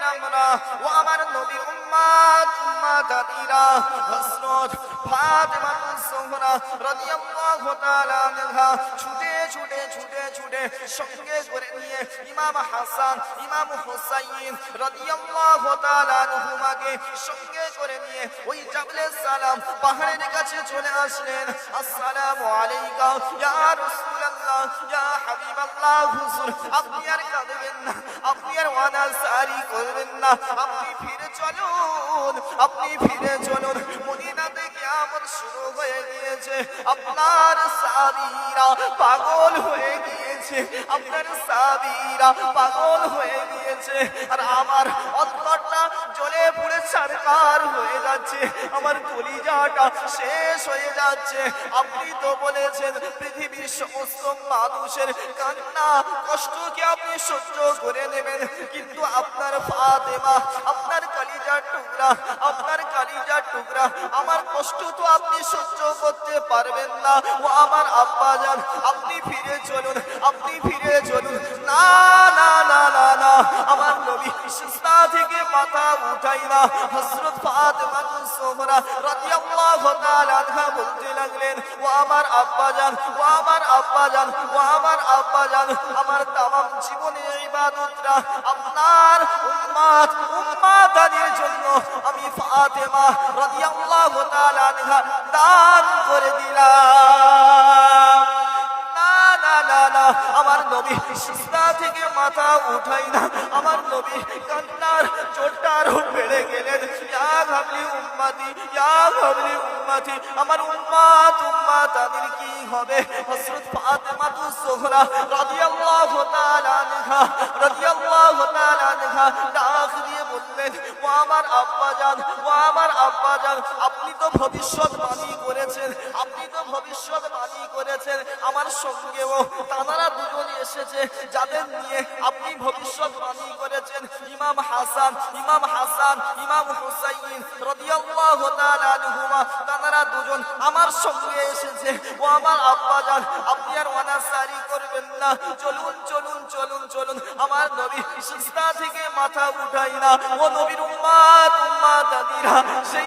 কেরামরা ও আমার নবীর উম্মত উম্মাতাতিরা হযরত ফাতেমা সুহরা রাদিয়াল্লাহু তাআলা আনহা ছুটে ছুটে ছুটে ছুটে সঙ্গে করে নিয়ে ইমাম হাসান ইমাম হুসাইন রাদিয়াল্লাহু তাআলা আনহুমাকে সঙ্গে করে নিয়ে ওই জাবলে সালাম পাহাড়ের কাছে চলে আসলেন। আসসালামু আলাইকা ইয়া রাসূলুল্লাহ ইয়া হাবিবাল্লাহ হুজুর, আপনি আর কাঁদবেন না, আপনি আর ওয়ানাসারি করবেন না, আপনি ফিরে চলুন, আপনি ফিরে চলুন। মদিনাতে কিয়ামত শুরু হয়ে গিয়েছে, আপনার সাহাবীরা পাগল হয়ে গিয়েছে, আপনার সাহাবীরা পাগল হয়ে গিয়েছে, আর আমার অন্তরটা জ্বলে পুড়ে ছারখার হয়ে যাচ্ছে, আমার কলিজাটা শেষ হয়ে যাচ্ছে। আপনি তো বলেছেন পৃথিবীর সমস্ত মানুষের কান্না কষ্টকে আপনি সহ্য করে নেবেন, কিন্তু আপনার ফাতেমা, আপনার কলিজার টুকরা, আপনার কলিজার টুকরা, আমার কষ্ট তো আপনি সহ্য করতে পারবেন না। ও আমার আব্বাজান, আপনি ফিরে চলুন, আপনি ফিরে চলুন। না না না না না, আমার নবী সিজদা থেকে মাথা উঠাই না। হযরত ফাতেমা সুহরা রাদিয়াল্লাহু তাআলা আনহা বলতে লাগলেন, ও আমার আব্বাজান, ও আমার আব্বাজান, ও আমার আব্বাজান, আমার তামাম জীবনের ইবাদতরা আপনার উম্মত উম্মাতাদের জন্য আমি ফাতেমা রাদিয়াল্লাহু তাআলা আনহা দান করে দিলাম। না না না না, আমার নবী সিজদা থেকে মাথা উঠাই না। আমার নবী কান্নার জোরটা আরো বেড়ে গেলেন। ইয়া হাবলি উম্মতি, ইয়া হাবলি উম্মতি, আমার উম্মত উম্মাতাদের কি হবে? হযরত ফাতেমা সুহরা রাদিয়াল্লাহু তাআলা আনহা, রাদিয়াল্লাহু তাআলা আনহা ডাক দিয়ে বললেন, ও আমার আব্বাজান, ও আমার আব্বাজান, আপনি তো ভবিষ্যৎবাণী করেছেন, আপনি তো ভবিষ্যৎবাণী করেছেন, আমার সঙ্গেও তারা দুজন এসেছে যাদের নিয়ে আপনি ভবিষ্যৎবাণী করেছেন। ইমাম হাসান, ইমাম হাসান, ইমাম হুসাইন রাদিয়াল্লাহু তাআলা আনহুমা, তারা দুজন আমার সঙ্গে এসেছে। ও আমার আব্বাজান, আপনি আর ওয়ানাসারি করবেন না, চলুন চলুন চলুন চলুন। আমার নবী সিজদা থেকে মাথা উঠাই না। ও নবীর উম্মত উম্মাতাদিরা, সেই